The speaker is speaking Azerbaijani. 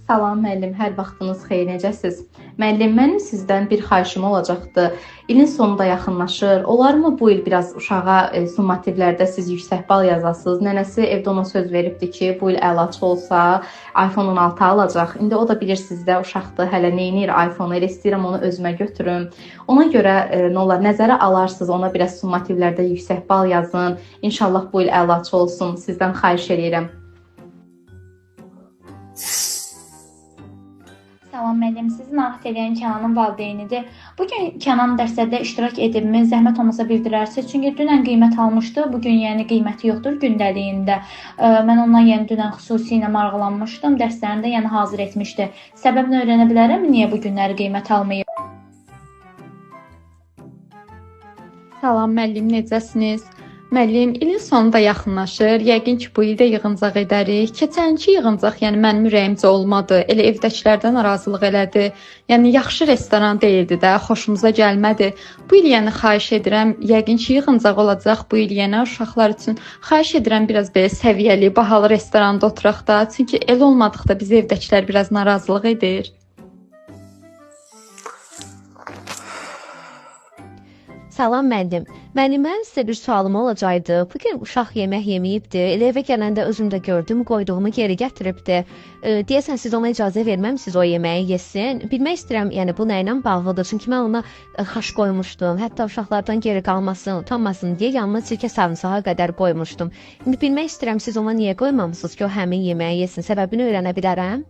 Salam müəllim, hər vaxtınız xeyir, necəsiz? Müəllim, mənim sizdən bir xahişim olacaqdı. İlin sonunda yaxınlaşır. Olarmı bu il biraz uşağa summativlərdə siz yüksək bal yazasınız? Nənəsi evdə ona söz veribdi ki, bu il əlaçı olsa iPhone 16 alacaq. İndi o da bilirsiniz də uşaqdır, hələ neynir iPhone-u, elə istəyirəm onu özümə götürüm. Ona görə nə olar, nəzərə alarsınız, ona biraz summativlərdə yüksək bal yazın. İnşallah bu il əlaçı olsun. Sizdən xahiş edirəm. Salam müəllim, sizi narahat edən Kənanın valideynidir. Bugün Kənan dərsdə iştirak edibmi? Zəhmət olmasa bildirərsiniz. Çünki dünən qiymət almışdı, bugün yəni qiyməti yoxdur gündəliyində. Mən ondan yəni dünən xüsusilə maraqlanmışdım, dərslərində yəni hazır etmişdi. Səbəbini öyrənə bilərəm, niyə bu günləri qiymət almayıb? Salam müəllim, necəsiniz? Müəllim, ilin sonu da yaxınlaşır. Yəqin ki, bu il də yığıncaq edərik. Keçənki yığıncaq, yəni mənim ürəyimcə olmadı. Elə evdəkilərdən narazılıq elədi. Yəni yaxşı restoran deyildi də, xoşumuza gəlmədi. Bu il yəni xahiş edirəm, yəqin ki, yığıncaq olacaq bu il yenə uşaqlar üçün. Xahiş edirəm biraz belə səviyyəli, bahalı restoranda oturaq da. Çünki elə olmadıqda biz evdəkilər biraz narazılıq edir. Salam müəllim. Mənim sizə bir sualım olacaqdı. Bugün uşaq yemək yeməyibdi. Elə evə gələndə özüm də gördüm, qoyduğumu geri gətiribdi. Deyəsən siz ona icazə verməmisiniz o yeməyi yesin. Bilmək istəyirəm, yəni bu nə ilə bağlıdır? Çünki mən ona xaş qoymuşdum. Hətta uşaqlardan geri qalmasın, utanmasın deyə yanına sirkə sarımsağa qədər qoymuşdum. İndi bilmək istəyirəm siz ona niyə qoymamısınız ki, o həmin yeməyi yesin? Səbəbini öyrənə bilərəm?